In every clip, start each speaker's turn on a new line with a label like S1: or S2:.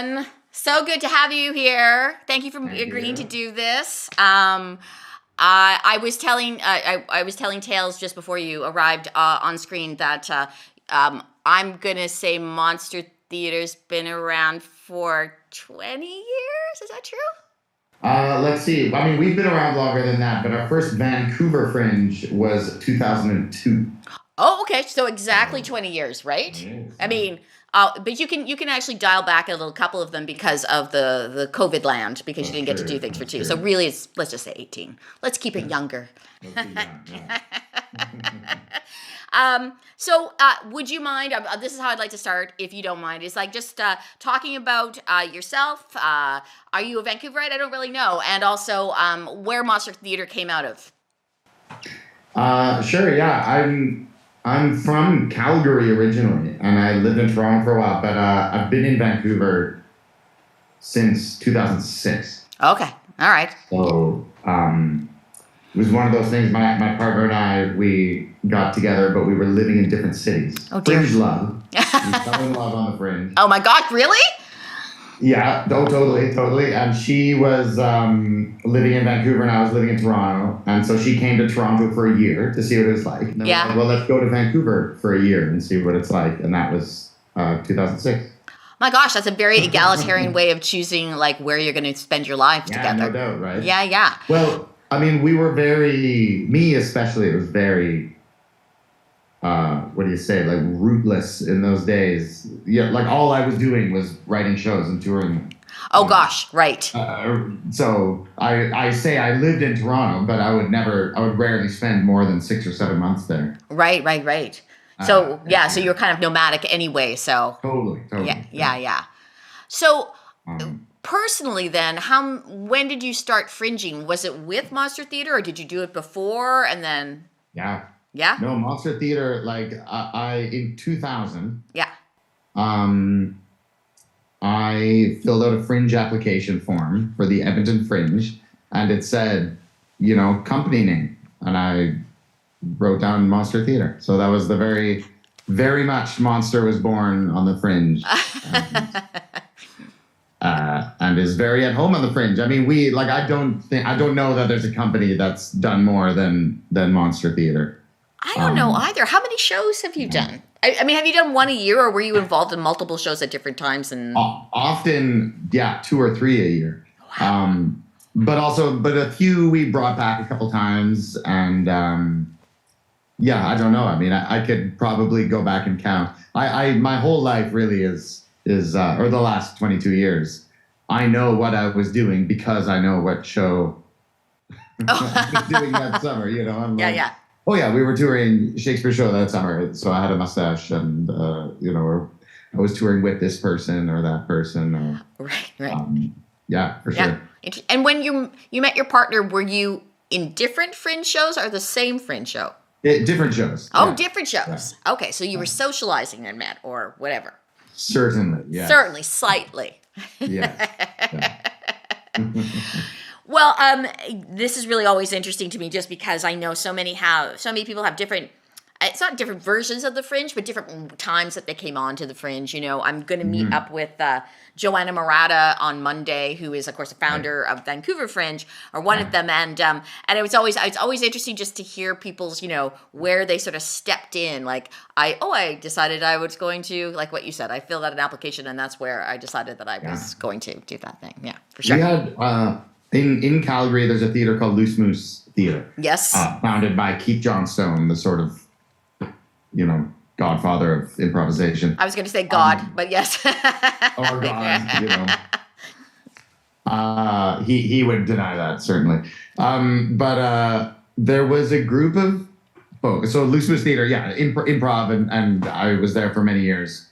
S1: John. So good to have you here. Thank you for agreeing to do this. I was telling I was telling Tales just before you arrived on screen that I'm gonna say Monster Theater's been around for 20 years. Is that true?
S2: Let's see. I mean, we've been around longer than that, but our first Vancouver Fringe was 2002.
S1: Oh, okay. So exactly 20 years, right?
S2: Yes.
S1: I mean, but you can actually dial back a little couple of them because of the COVID land, because you didn't get to do things for two. So really, let's just say 18. Let's keep it younger. So would you mind, this is how I'd like to start, if you don't mind, is like just talking about yourself. Are you a Vancouverite? I don't really know. And also where Monster Theater came out of.
S2: Sure, yeah. I'm from Calgary originally, and I lived in Toronto for a while, but I've been in Vancouver since 2006.
S1: Okay, all right.
S2: So it was one of those things. My partner and I, we got together, but we were living in different cities.
S1: Oh dear.
S2: Fringe love. We fell in love on the Fringe.
S1: Oh my God, really?
S2: Yeah, totally. And she was living in Vancouver and I was living in Toronto. And so she came to Toronto for a year to see what it was like. And then
S1: Yeah.
S2: we're like, well, let's go to Vancouver for a year and see what it's like. And that was 2006.
S1: My gosh, that's a very egalitarian way of choosing like where you're going to spend your life
S2: Yeah,
S1: together.
S2: no doubt, right?
S1: Yeah.
S2: Well, I mean, we were me especially, it was very, what do you say, like rootless in those days. Yeah, like all I was doing was writing shows and touring.
S1: Oh gosh, right.
S2: So I say I lived in Toronto, but I would rarely spend more than 6 or 7 months there.
S1: Right. So so you're kind of nomadic anyway. So
S2: Totally.
S1: Yeah. So personally, then, when did you start fringing? Was it with Monster Theater, or did you do it before and then?
S2: Yeah.
S1: Yeah.
S2: No, Monster Theater. Like I in 2000.
S1: Yeah.
S2: I filled out a Fringe application form for the Edmonton Fringe, and it said, company name, and I wrote down Monster Theater. So that was the very much Monster was born on the Fringe, and is very at home on the Fringe. I mean, I don't know that there's a company that's done more than Monster Theater.
S1: I don't know either. How many shows have you done? I mean, have you done one a year, or were you involved in multiple shows at different times? And
S2: often, 2 or 3 a year. Wow. But a few we brought back a couple times, and I don't know. I mean, I could probably go back and count. My whole life really is or the last 22 years, I know what I was doing because I know what show I was doing that summer. I'm like,
S1: yeah.
S2: Oh yeah, we were touring Shakespeare show that summer, so I had a mustache, and or I was touring with this person or that person. Or,
S1: right.
S2: Yeah, for sure.
S1: And when you met your partner, were you in different Fringe shows or the same Fringe show?
S2: Different shows.
S1: Oh,
S2: yeah.
S1: Different shows. Yeah. Okay, so you were socializing and met, or whatever.
S2: Certainly, yeah.
S1: Certainly, slightly.
S2: Yeah.
S1: Well, this is really always interesting to me, just because I know so many people have different. It's not different versions of the Fringe, but different times that they came on to the Fringe. I'm going to meet up with Joanna Murata on Monday, who is, of course, the founder of Vancouver Fringe, or one of them. And it's always interesting just to hear people's, where they sort of stepped in. Like, I decided I was going to, like what you said, I filled out an application, and that's where I decided that I was going to do that thing. Yeah, for sure.
S2: We had, in Calgary, there's a theater called Loose Moose Theater.
S1: Yes.
S2: Founded by Keith Johnstone, the sort of, godfather of improvisation.
S1: I was going to say God, but yes.
S2: Or God, he would deny that, certainly. But there was a group of folks. So Loose Moose Theater, improv, and I was there for many years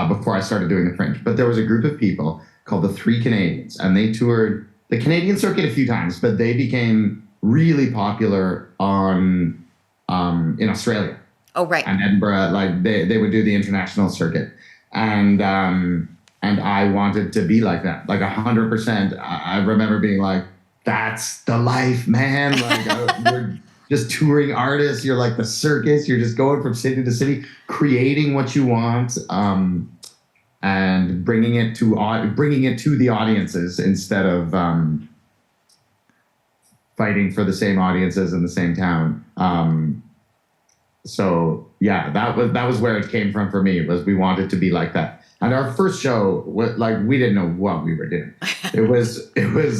S2: before I started doing the Fringe. But there was a group of people called the Three Canadians, and they toured the Canadian circuit a few times, but they became really popular in Australia.
S1: Oh, right.
S2: And Edinburgh, like they would do the international circuit. And I wanted to be like that, like 100%. I remember being like, that's the life, man. Like you're just touring artists. You're like the circus. You're just going from city to city, creating what you want. and bringing it to the audiences instead of fighting for the same audiences in the same town. So yeah, that was where it came from for me. Was we wanted to be like that. And our first show was like, we didn't know what we were doing. It was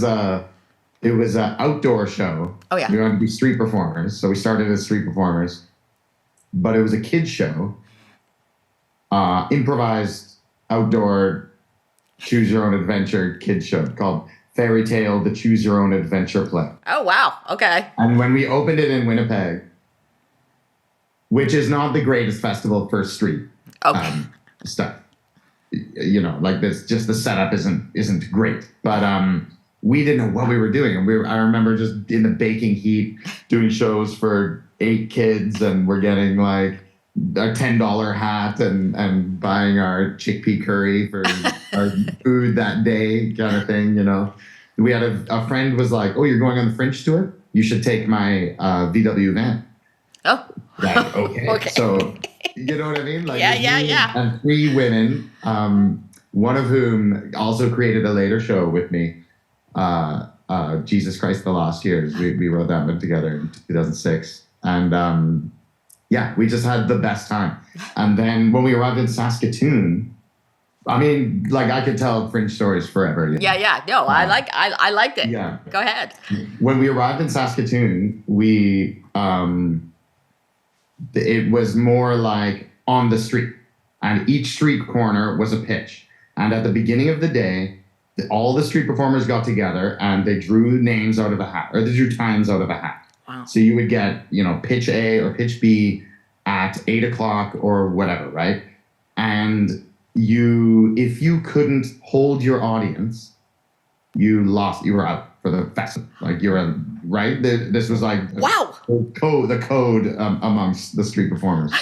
S2: an outdoor show.
S1: Oh yeah.
S2: We wanted to be street performers, so we started as street performers. But it was a kids show, improvised outdoor choose your own adventure kids show called Fairy Tale: The Choose Your Own Adventure Play.
S1: Oh wow. Okay.
S2: And when we opened it in Winnipeg, which is not the greatest festival for street stuff. You know, like this, just the setup isn't great. But we didn't know what we were doing, and I remember just in the baking heat doing shows for 8 kids, and we're getting like a $10 hat and buying our chickpea curry for our food that day, kind of thing. You know, we had a friend was like, "Oh, you're going on the Fringe tour? You should take my VW van."
S1: Oh.
S2: Like, okay.
S1: Okay.
S2: So, you know what I mean? Like,
S1: yeah.
S2: And 3 women, one of whom also created a later show with me, Jesus Christ, the Lost Years. We wrote that one together in 2006. And yeah, we just had the best time. And then when we arrived in Saskatoon, I mean, like, I could tell Fringe stories forever. You know?
S1: Yeah. No, I liked it.
S2: Yeah.
S1: Go ahead.
S2: When we arrived in Saskatoon, we... it was more like on the street, and each street corner was a pitch. And at the beginning of the day, all the street performers got together and they drew names out of a hat, or they drew times out of a hat.
S1: Wow.
S2: So you would get, you know, pitch A or pitch B at 8 o'clock or whatever, right? And if you couldn't hold your audience, you were out for the festival. Like, right? This was like
S1: Wow.
S2: the code amongst the street performers.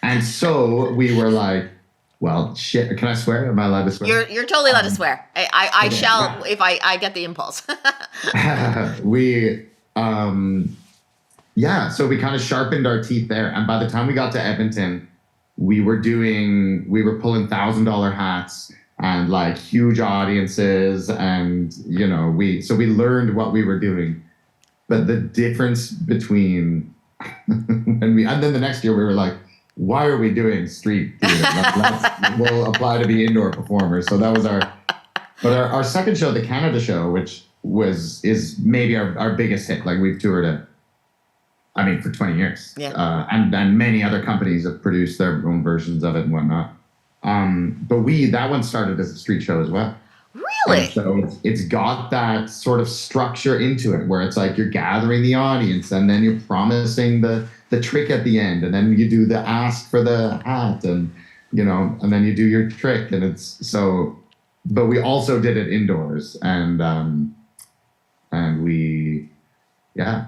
S2: And so we were like, well, shit, can I swear? Am I allowed to swear?
S1: You're totally allowed to swear. I
S2: okay,
S1: shall
S2: yeah.
S1: if I get the impulse.
S2: So we kind of sharpened our teeth there. And by the time we got to Edmonton, we were pulling $1,000 hats and like huge audiences, and you know, we learned what we were doing. But the difference between and then the next year we were like, why are we doing street theater? We'll apply to be indoor performers. So that was our second show, the Canada show, which is maybe our biggest hit. Like, we've toured it, I mean, for 20 years.
S1: Yeah.
S2: And many other companies have produced their own versions of it and whatnot. But that one started as a street show as well.
S1: Really?
S2: And so it's got that sort of structure into it, where it's like you're gathering the audience, and then you're promising the trick at the end, and then you do the ask for the hat, and you know, and then you do your trick, and it's so. But we also did it indoors, and we, yeah.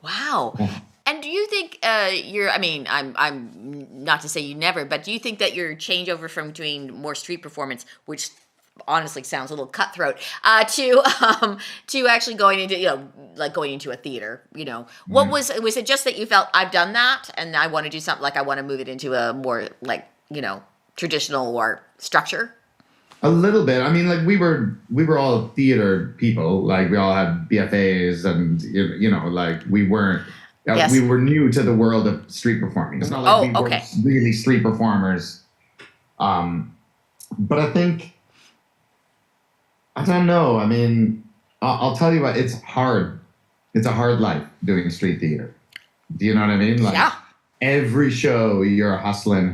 S1: Wow.
S2: Yeah.
S1: And do you think I mean, I'm not to say you never, but do you think that your changeover from doing more street performance, which honestly sounds a little cutthroat, to actually going into, you know, like going into a theater, you know, what was it just that you felt, I've done that and I want to do something, like I want to move it into a more, like, you know, traditional or structure?
S2: A little bit. I mean, like, we were all theater people. Like, we all had BFAs, and you know, like, we weren't.
S1: Yes.
S2: We were new to the world of street performing. It's not like we were really street performers. But I think, I don't know. I mean, I'll tell you what, it's hard. It's a hard life doing street theater. Do you know what I mean? Like,
S1: yeah.
S2: Every show you're hustling.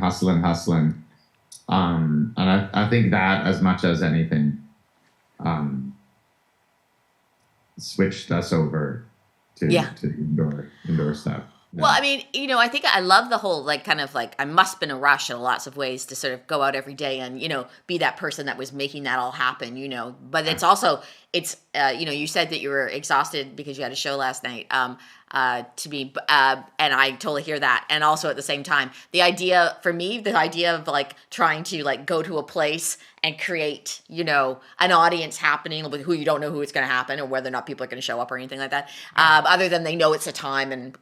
S2: And I think that, as much as anything, switched us over to indoor stuff. Yeah.
S1: Well, I mean, you know, I think I love the whole, like, kind of like, I must have been a rush in lots of ways to sort of go out every day and, you know, be that person that was making that all happen, you know. But it's also, it's you said that you were exhausted because you had a show last night. And I totally hear that. And also at the same time, the idea of like trying to like go to a place and create, an audience happening with who you don't know who it's going to happen or whether or not people are going to show up or anything like that. Other than they know it's a time and,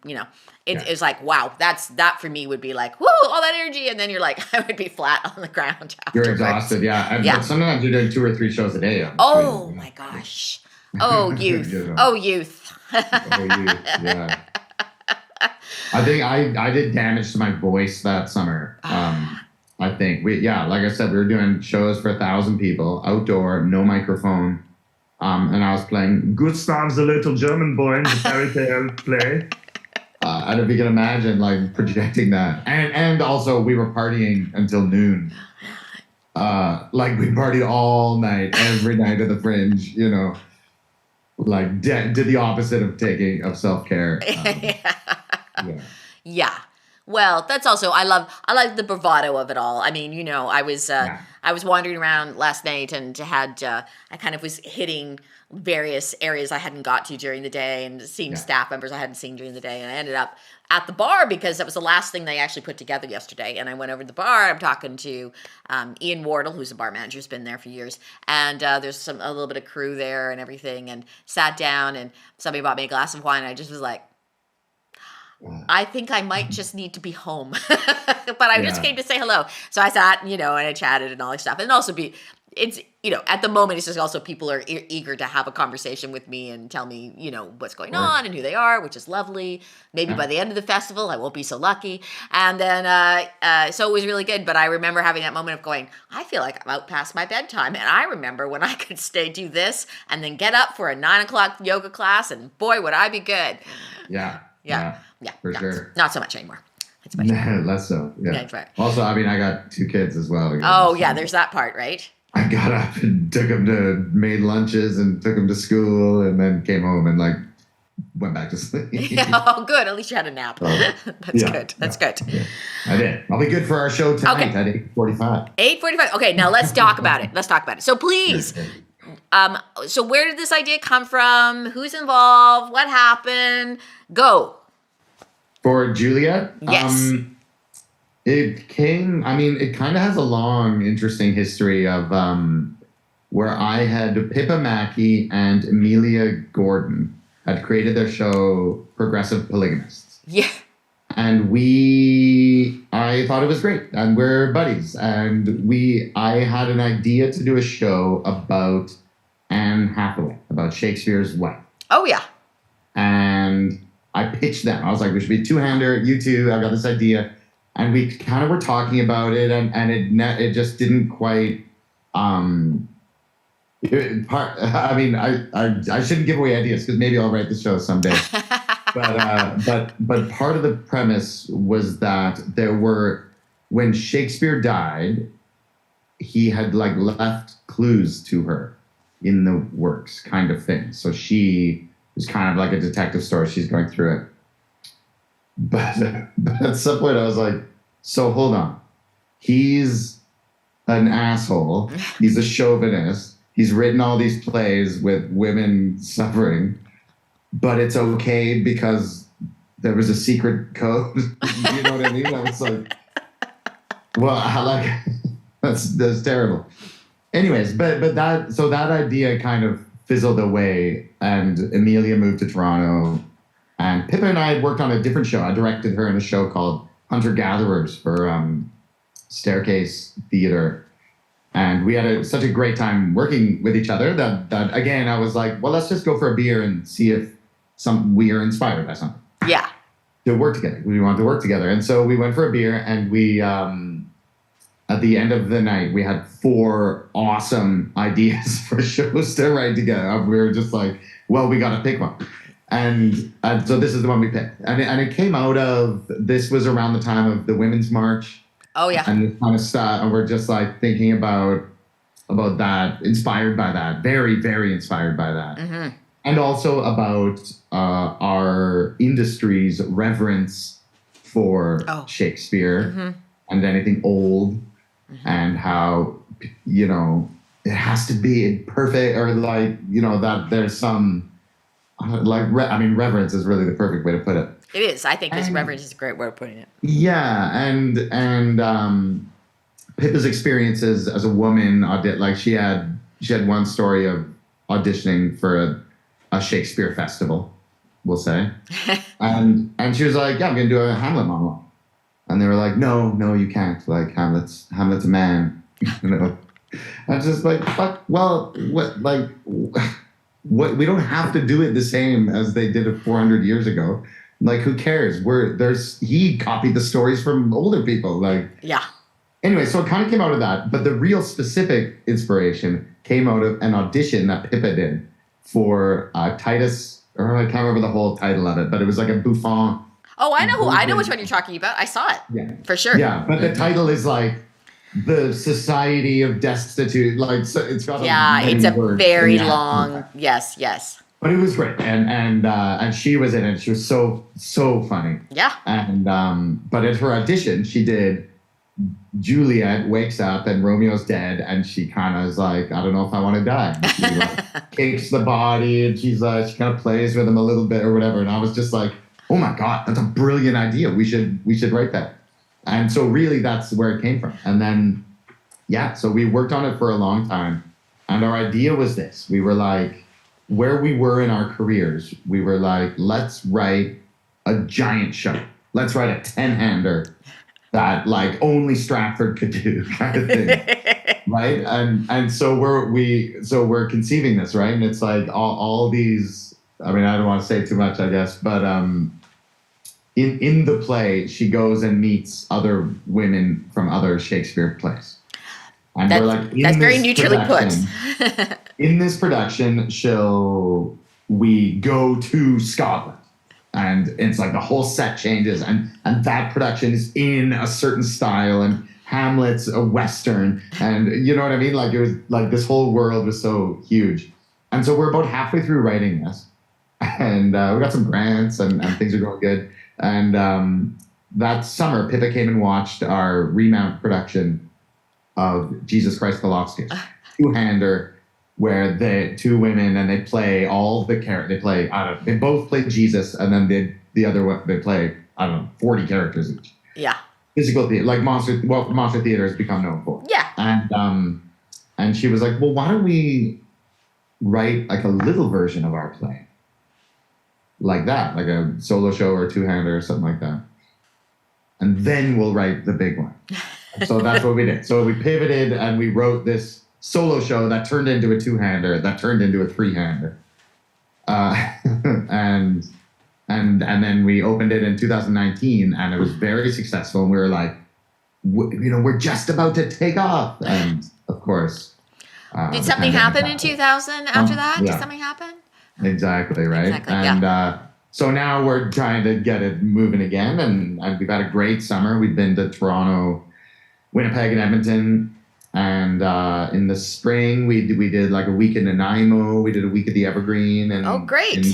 S1: it's like, wow, that for me would be like, whoo, all that energy. And then you're like, I would be flat on the ground afterwards.
S2: You're exhausted. Yeah.
S1: Yeah.
S2: But sometimes you're doing 2 or 3 shows a day.
S1: Oh my gosh. Oh, youth. Oh, youth.
S2: Yeah. I think I did damage to my voice that summer. I think like I said, we were doing shows for 1,000 people, outdoor, no microphone. And I was playing Gustav's the Little German Boy in the fairy tale play. And if you can imagine, like, projecting that. And also, we were partying until noon. Like, we partied all night, every night at the Fringe, like, did the opposite of self-care.
S1: Yeah. Well, that's also I like the bravado of it all. I mean, I was wandering around last night and I kind of was hitting various areas I hadn't got to during the day and seeing staff members I hadn't seen during the day, and I ended up at the bar because that was the last thing they actually put together yesterday. And I went over to the bar. I'm talking to Ian Wardle, who's a bar manager, who's been there for years, and there's a little bit of crew there and everything, and sat down and somebody bought me a glass of wine, and I just was like, I think I might just need to be home. But I just came to say hello. So I sat, and I chatted and all this stuff. And also it's, at the moment, it's just also people are eager to have a conversation with me and tell me, what's going on and who they are, which is lovely. Maybe by the end of the festival, I won't be so lucky. And then, so it was really good. But I remember having that moment of going, I feel like I'm out past my bedtime. And I remember when I could do this and then get up for a 9 o'clock yoga class. And boy, would I be good.
S2: Yeah.
S1: Yeah,
S2: for sure.
S1: Not so much anymore. It's much
S2: less so. Yeah.
S1: That's right.
S2: Also, I mean, I got 2 kids as well.
S1: Oh, yeah. There's that part, right?
S2: I got up and took them made lunches and took them to school and then came home and went back to sleep.
S1: Oh, good. At least you had a nap. That's good. That's good.
S2: Yeah. I did. I'll be good for our show tonight at 8:45.
S1: 8:45. Okay, now let's talk about it. So please. So where did this idea come from? Who's involved? What happened? Go.
S2: For Juliet?
S1: Yes.
S2: It kind of has a long, interesting history of where I had Pippa Mackey and Amelia Gordon had created their show Progressive Polygamists.
S1: Yeah.
S2: And I thought it was great. And we're buddies. And I had an idea to do a show about Anne Hathaway, about Shakespeare's wife.
S1: Oh, yeah.
S2: And I pitched them. I was like, we should be two-hander, you two, I've got this idea. And we kind of were talking about it, and it just didn't quite. I shouldn't give away ideas because maybe I'll write the show someday. but part of the premise was that when Shakespeare died, he had left clues to her in the works, kind of thing. So she was kind of like a detective story. She's going through it. But at some point I was like, so hold on. He's an asshole. He's a chauvinist. He's written all these plays with women suffering, but it's okay because there was a secret code. You know what I mean? I was like, well, that's terrible. Anyways, but that idea kind of fizzled away, and Amelia moved to Toronto. And Pippa and I had worked on a different show. I directed her in a show called Hunter Gatherers for Staircase Theater. And we had such a great time working with each other that again, I was like, well, let's just go for a beer and see if we are inspired by something.
S1: Yeah.
S2: To work together. We wanted to work together. And so we went for a beer, and we, at the end of the night, we had 4 awesome ideas for shows to write together. We were just like, well, we got to pick one. And so this is the one we picked. And it came out of, this was around the time of the Women's March.
S1: Oh, yeah.
S2: And this kind of stuff. And we're just thinking about that, inspired by that, very, very inspired by that.
S1: Mm-hmm.
S2: And also about our industry's reverence for Shakespeare and anything old, and how, it has to be perfect, or like, that there's some reverence is really the perfect way to put it.
S1: It is. I think this
S2: And
S1: reverence is a great way of putting it.
S2: yeah, and Pippa's experiences as a woman, like she had one story of auditioning for a Shakespeare festival, we'll say, and she was like, "Yeah, I'm gonna do a Hamlet monologue," and they were like, "No, you can't. Like Hamlet's a man." I was just like, "Fuck. Well, what? Like, what? We don't have to do it the same as they did it 400 years ago. Like, who cares? He copied the stories from older people. Like,
S1: yeah."
S2: Anyway, so it kind of came out of that, but the real specific inspiration came out of an audition that Pippa did for Titus, or I can't remember the whole title of it, but it was like a Buffon.
S1: Oh, I know which one you're talking about. I saw it.
S2: Yeah.
S1: For sure.
S2: Yeah, but the title is like the Society of Destitute. Like, so it's got
S1: it's a very long. Yes.
S2: But it was great, and she was in it. She was so funny.
S1: Yeah.
S2: And but at her audition, she did. Juliet wakes up and Romeo's dead, and she kind of is like, I don't know if I want to die. And she like kicks the body, and she's like, she kind of plays with him a little bit or whatever. And I was just like, oh my God, that's a brilliant idea. We should write that. And so really that's where it came from. And then, so we worked on it for a long time. And our idea was this. We were like, where we were in our careers, we were like, let's write a giant show. Let's write a 10-hander that like only Stratford could do, kind of thing. Right? And so we're conceiving this, right? And it's like all these, I mean, I don't want to say too much, I guess, but in the play, she goes and meets other women from other Shakespeare plays. And we're like,
S1: that's very neutrally put.
S2: In this production, we go to Scotland. And it's like the whole set changes, and that production is in a certain style, and Hamlet's a Western, and you know what I mean? Like, it was like this whole world was so huge. And so we're about halfway through writing this, and we got some grants, and things are going good. And that summer, Pippa came and watched our remount production of Jesus Christ Colossus, two-hander, where the two women, and they play all the characters. They both play Jesus, and then the other one, they play, 40 characters each.
S1: Yeah.
S2: Physical theater, like Monster Theater has become known for.
S1: Yeah.
S2: And she was like, well, why don't we write like a little version of our play? Like that, like a solo show or a two-hander or something like that. And then we'll write the big one. So that's what we did. So we pivoted and we wrote this solo show that turned into a two-hander, that turned into a three-hander. And then we opened it in 2019, and it was very successful. And we were like, we're just about to take off. And of course,
S1: did something happen in 2000 after that?
S2: Yeah.
S1: Did something happen?
S2: Exactly, right?
S1: Exactly,
S2: and so now we're trying to get it moving again, and we've had a great summer. We've been to Toronto, Winnipeg, and Edmonton. And in the spring, we did like a week in Nanaimo. We did a week at the Evergreen, and
S1: great,
S2: in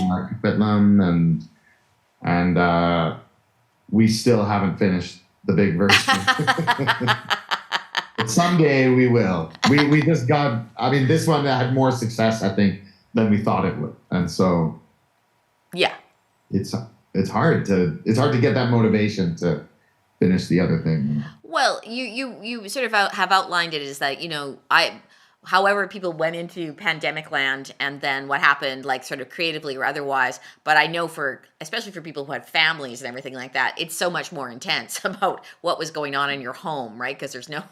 S2: Whitlam, and we still haven't finished the big version. But someday we will. We just got. I mean, this one had more success, I think, than we thought it would, and so it's hard to get that motivation to finish the other thing.
S1: Well, you sort of have outlined it as that, however people went into pandemic land and then what happened, like sort of creatively or otherwise. But I know especially for people who had families and everything like that, it's so much more intense about what was going on in your home, right? Because there's no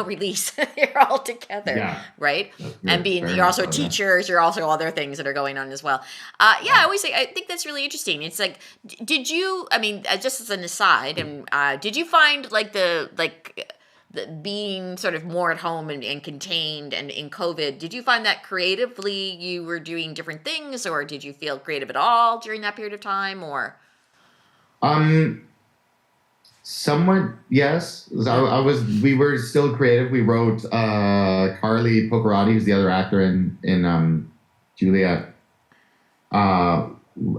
S1: release. You're all together, right? And you're also teachers, you're also other things that are going on as well. I always say, I think that's really interesting. It's like, did you, I mean, just as an aside, and did you find like the being sort of more at home and contained and in COVID, did you find that creatively you were doing different things, or did you feel creative at all during that period of time, or?
S2: Somewhat, yes. We were still creative. We wrote Carly Pocarati, who's the other actor in Juliet,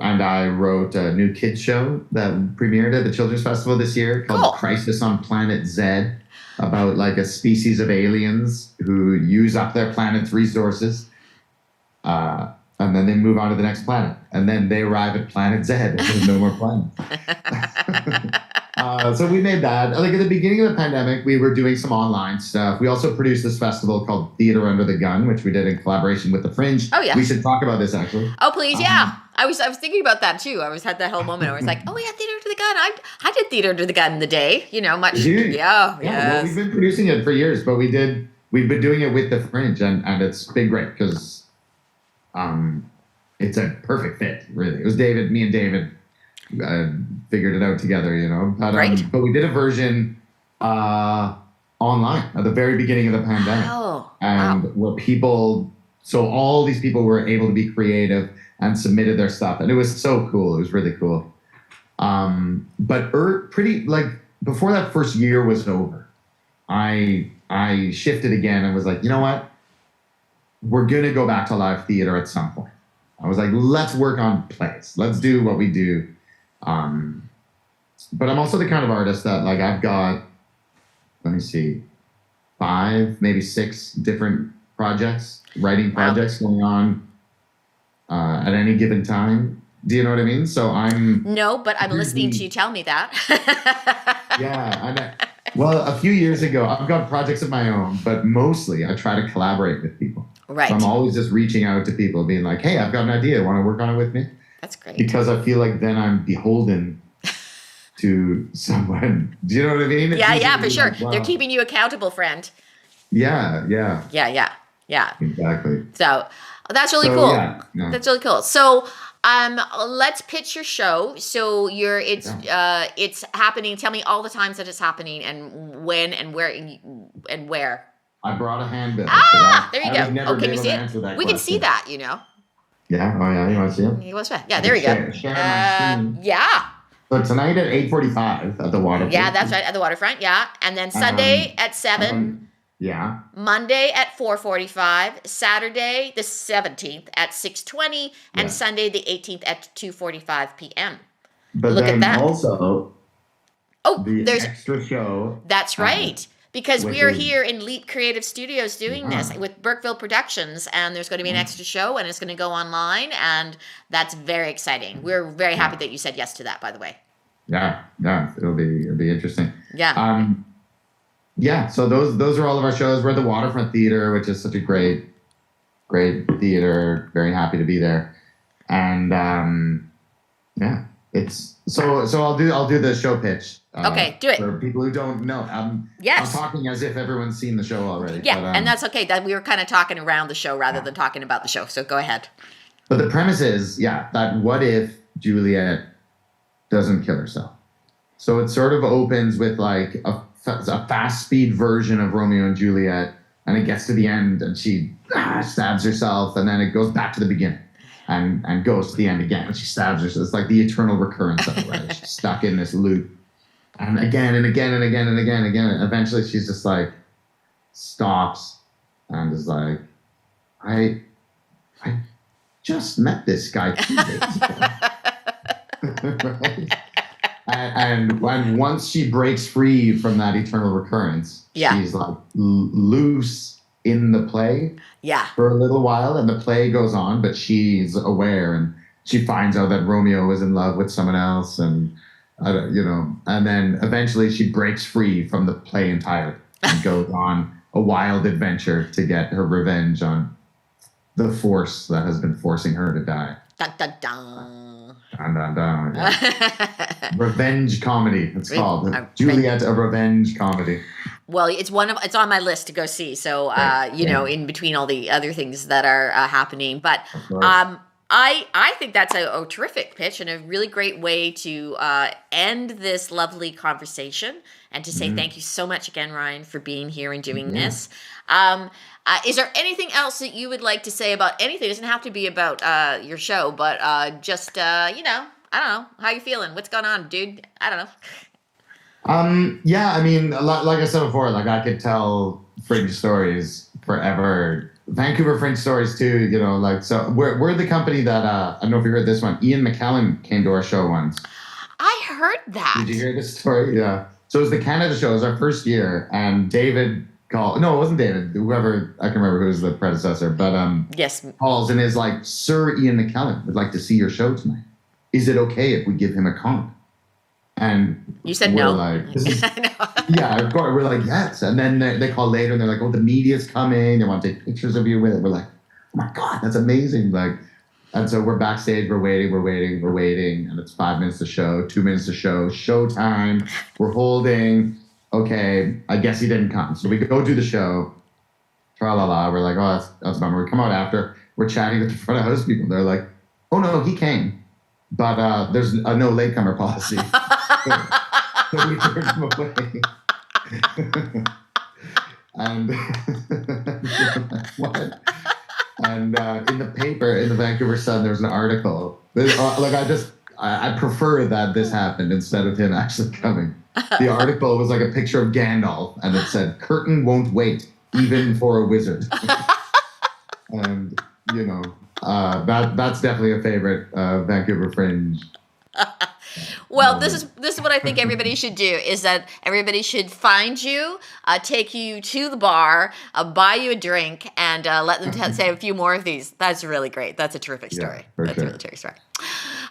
S2: and I wrote a new kids show that premiered at the Children's Festival this year called
S1: Cool.
S2: Crisis on Planet Z, about like a species of aliens who use up their planet's resources. And then they move on to the next planet. And then they arrive at Planet Z and there's no more planets. So we made that. Like at the beginning of the pandemic, we were doing some online stuff. We also produced this festival called Theater Under the Gun, which we did in collaboration with the Fringe.
S1: Oh, yeah.
S2: We should talk about this, actually.
S1: Oh, please, yeah. I was thinking about that, too. I had that whole moment. I was like, oh, yeah, Theater Under the Gun. I did Theater Under the Gun in the day, much. Yeah,
S2: well, we've been producing it for years, but we've been doing it with the Fringe, and it's been great because it's a perfect fit, really. It was me and David figured it out together, But we did a version online at the very beginning of the pandemic.
S1: Oh,
S2: and
S1: wow.
S2: So all these people were able to be creative and submitted their stuff. And it was so cool. It was really cool. But before that first year was over, I shifted again and was like, you know what? We're going to go back to live theater at some point. I was like, let's work on plays. Let's do what we do. But I'm also the kind of artist that like I've got, let me see, 5, maybe 6 different writing projects going on at any given time. Do you know what I mean? So
S1: No, but I'm listening to you tell me that.
S2: Yeah. Well, a few years ago, I've got projects of my own, but mostly I try to collaborate with people.
S1: Right.
S2: So I'm always just reaching out to people, being like, hey, I've got an idea. Want to work on it with me?
S1: That's great.
S2: Because I feel like then I'm beholden to someone. Do you know what I mean?
S1: Yeah, for sure.
S2: Like, wow.
S1: They're keeping you accountable, friend.
S2: Yeah.
S1: Yeah.
S2: Exactly.
S1: So that's really cool.
S2: Yeah.
S1: That's really cool. So let's pitch your show. So it's happening. Tell me all the times that it's happening and when and where.
S2: I brought a handbill.
S1: There you go. Can you see it? We can see that,
S2: Yeah. Oh, yeah. You want to see it?
S1: Yeah, there you go.
S2: Share my screen.
S1: Yeah.
S2: So tonight at 8:45 at the waterfront.
S1: Yeah, that's right, at the waterfront. Yeah. And then Sunday at 7.
S2: Yeah.
S1: Monday at 4:45. Saturday the 17th at 6:20. And Sunday the 18th at 2:45 p.m.
S2: But
S1: look at that.
S2: Also,
S1: there's
S2: extra show.
S1: That's right. Because we are here in Leap Creative Studios doing this with Burkeville Productions, and there's going to be an extra show, and it's going to go online, and that's very exciting. We're very happy that you said yes to that, by the way.
S2: Yeah, it'll be interesting.
S1: Yeah.
S2: So those are all of our shows. We're at the Waterfront Theater, which is such a great theater. Very happy to be there, and it's so I'll do the show pitch.
S1: Okay, do it.
S2: For people who don't know, I'm talking as if everyone's seen the show already.
S1: Yeah,
S2: but,
S1: and that's okay. That we were kind of talking around the show rather than talking about the show. So go ahead.
S2: But the premise is, that what if Juliet doesn't kill herself? So it sort of opens with like a fast speed version of Romeo and Juliet, and it gets to the end and she stabs herself, and then it goes back to the beginning. And goes to the end again, and she stabs herself. It's like the eternal recurrence of it, right? She's stuck in this loop. And again and again and again and again and again. And eventually she's just like, stops and is like, I just met this guy 2 days ago. Right? And once she breaks free from that eternal recurrence, she's like loose in the play for a little while, and the play goes on, but she's aware, and she finds out that Romeo is in love with someone else, and and then eventually she breaks free from the play entirely and goes on a wild adventure to get her revenge on the force that has been forcing her to die.
S1: Dun, dun, dun.
S2: Dun, dun, dun, yeah. Revenge comedy, it's called. Juliet, a revenge comedy.
S1: Well, it's on my list to go see. So, in between all the other things that are happening, but I think that's a terrific pitch and a really great way to end this lovely conversation, and to say thank you so much again, Ryan, for being here and doing this. Is there anything else that you would like to say about anything? It doesn't have to be about your show, but just, I don't know. How you feeling? What's going on, dude? I don't know.
S2: I mean, like I said before, like I could tell Fringe stories forever. Vancouver Fringe stories too, you know, like, so we're the company that, I don't know if you heard this one. Ian McKellen came to our show once.
S1: I heard that.
S2: Did you hear this story? Yeah. So it was the Canada show. It was our first year, and David called. No, it wasn't David. Whoever, I can remember who was the predecessor, but
S1: Yes.
S2: calls and is like, "Sir Ian McKellen would like to see your show tonight. Is it okay if we give him a comp?" And
S1: You said
S2: we're
S1: no.
S2: like, this is,
S1: No.
S2: yeah, of course. We're like, yes. And then they call later and they're like, oh, the media's coming. They want to take pictures of you with it. We're like, oh my God, that's amazing. Like, and so we're backstage, we're waiting. And it's 5 minutes to show, 2 minutes to show, showtime. We're holding. Okay, I guess he didn't come. So we go do the show. Tra la la. We're like, oh, that's a bummer. We come out after. We're chatting with the front of house people. They're like, oh no, he came. But there's a no latecomer policy. So we turned him away. And what? And in the paper, in the Vancouver Sun, there's an article. Like, I prefer that this happened instead of him actually coming. The article was like a picture of Gandalf, and it said, "Curtain won't wait, even for a wizard." And, you know, that's definitely a favorite Vancouver Fringe.
S1: Well, this is what I think everybody should do, is that everybody should find you, take you to the bar, buy you a drink, and let them say a few more of these. That's really great. That's a terrific story.
S2: For
S1: That's
S2: sure.
S1: a really terrific story.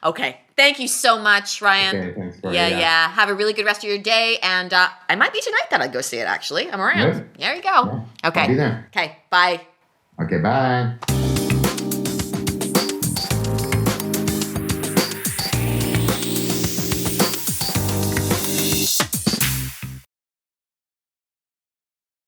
S1: Okay. Thank you so much, Ryan.
S2: Okay, thanks, Corey.
S1: Yeah. Have a really good rest of your day. And I might be tonight that I'll go see it, actually. I'm around.
S2: Good.
S1: There you go.
S2: Yeah,
S1: Okay.
S2: I'll be there.
S1: Okay. Bye.
S2: Okay, bye.